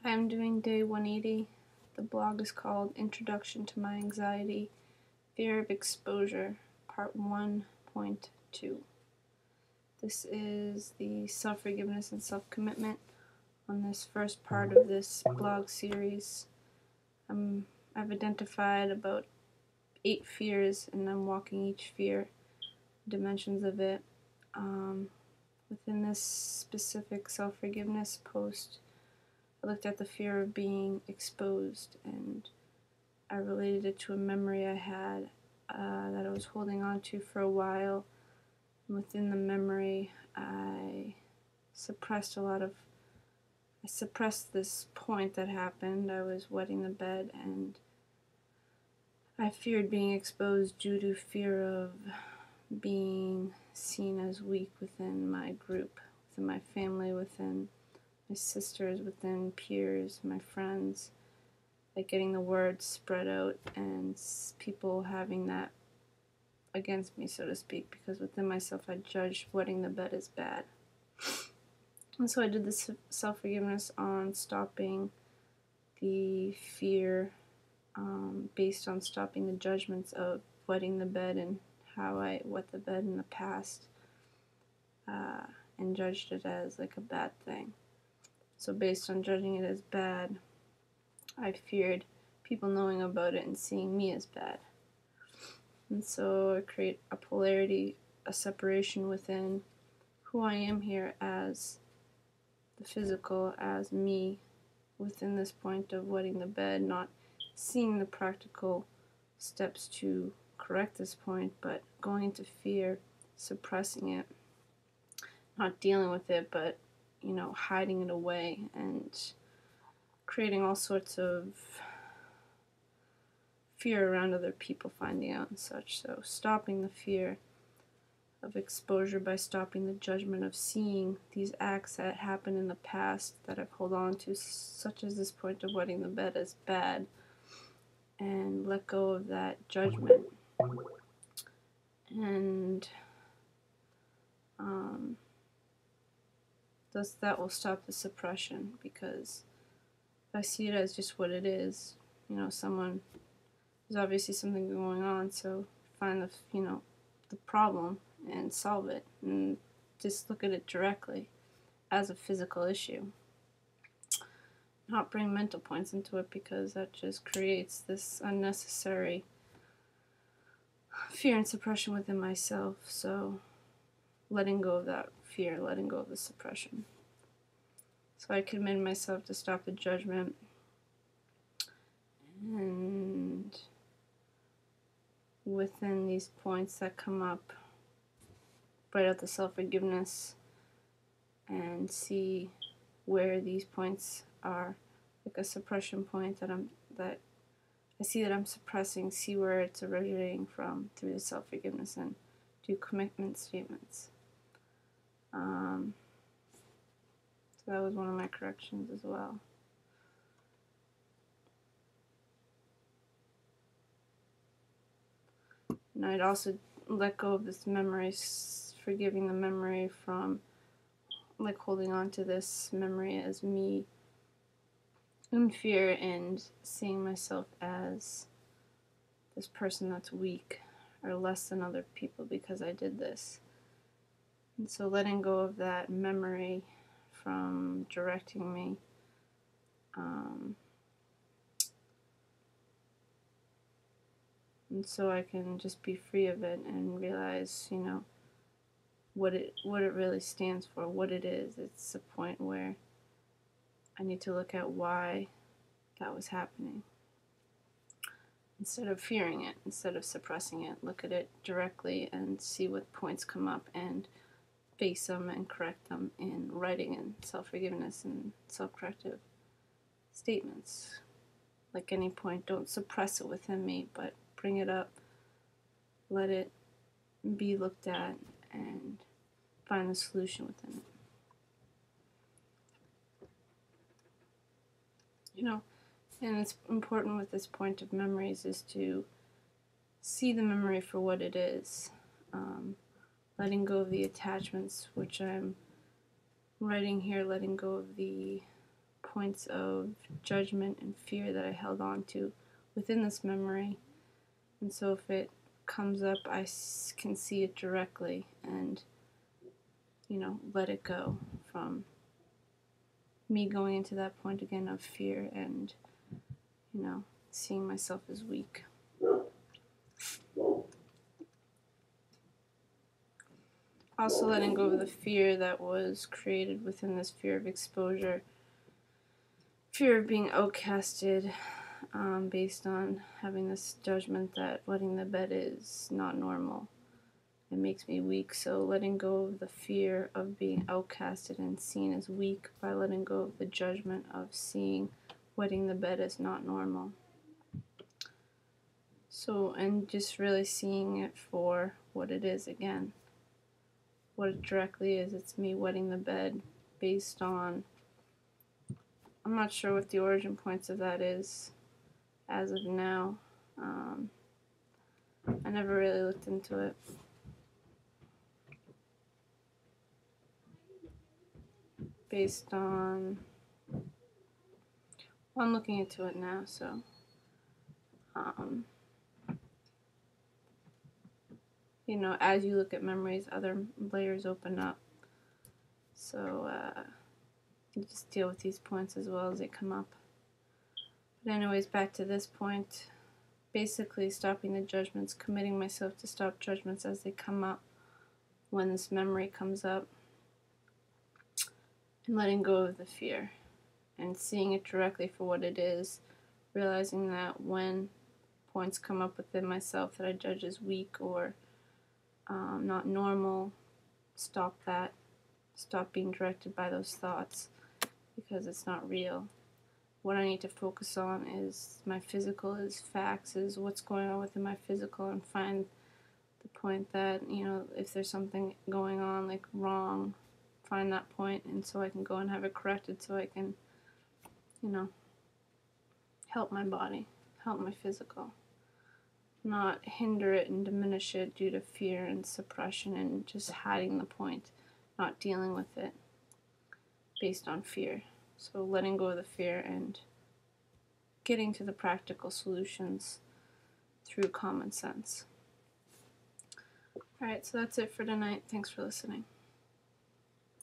I'm doing day 180. The blog is called Introduction to My Anxiety, Fear of Exposure, Part 1.2. This is the self-forgiveness and self-commitment. On this first part of this blog series, I've identified about 8 fears, and I'm walking each fear, dimensions of it. Within this specific self-forgiveness post, I looked at the fear of being exposed, and I related it to a memory I had that I was holding on to for a while. And within the memory, I suppressed this point that happened. I was wetting the bed, and I feared being exposed due to fear of being seen as weak within my group, within my family, within my sisters, within peers, my friends, like getting the word spread out and people having that against me, so to speak, because within myself I judged wetting the bed as bad. And so I did this self-forgiveness on stopping the fear based on stopping the judgments of wetting the bed and how I wet the bed in the past and judged it as like a bad thing. So based on judging it as bad, I feared people knowing about it and seeing me as bad. And so I create a polarity, a separation within who I am here as the physical, as me, within this point of wetting the bed, not seeing the practical steps to correct this point, but going into fear, suppressing it, not dealing with it, but hiding it away and creating all sorts of fear around other people finding out and such. So stopping the fear of exposure by stopping the judgment of seeing these acts that happened in the past that I've held on to, such as this point of wetting the bed, as bad, and let go of that judgment. And thus that will stop the suppression, because if I see it as just what it is, there's obviously something going on, so find the problem and solve it, and just look at it directly as a physical issue. Not bring mental points into it, because that just creates this unnecessary fear and suppression within myself. So letting go of that fear, letting go of the suppression. So I commit myself to stop the judgment and within these points that come up, write out the self-forgiveness and see where these points are, like a suppression point that I see that I'm suppressing, see where it's originating from through the self-forgiveness, and do commitment statements. So that was one of my corrections as well. And I'd also let go of this memory, forgiving the memory from like holding on to this memory as me in fear and seeing myself as this person that's weak or less than other people because I did this. And so letting go of that memory from directing me, and so I can just be free of it and realize, what it really stands for, what it is. It's a point where I need to look at why that was happening. Instead of fearing it, instead of suppressing it, look at it directly and see what points come up and face them and correct them in writing and self-forgiveness and self-corrective statements. Like any point, don't suppress it within me, but bring it up, let it be looked at, and find the solution within it. And it's important with this point of memories is to see the memory for what it is, letting go of the attachments, which I'm writing here, letting go of the points of judgment and fear that I held on to within this memory. And so if it comes up, I can see it directly and, let it go from me going into that point again of fear and, seeing myself as weak. Also letting go of the fear that was created within this fear of exposure, fear of being outcasted, based on having this judgment that wetting the bed is not normal. It makes me weak, so letting go of the fear of being outcasted and seen as weak by letting go of the judgment of seeing wetting the bed as not normal. So, and just really seeing it for what it is again. What it directly is. It's me wetting the bed based on, I'm not sure what the origin points of that is as of now. I never really looked into it. Based on, well, I'm looking into it now, so as you look at memories, other layers open up. So you just deal with these points as well as they come up. But anyways, back to this point, basically stopping the judgments, committing myself to stop judgments as they come up when this memory comes up, and letting go of the fear and seeing it directly for what it is, realizing that when points come up within myself that I judge as weak or not normal, stop that. Stop being directed by those thoughts because it's not real. What I need to focus on is my physical, is facts, is what's going on within my physical, and find the point that, if there's something going on like wrong, find that point, and so I can go and have it corrected so I can, help my body, help my physical. Not hinder it and diminish it due to fear and suppression and just hiding the point, not dealing with it based on fear. So letting go of the fear and getting to the practical solutions through common sense. Alright, so that's it for tonight. Thanks for listening.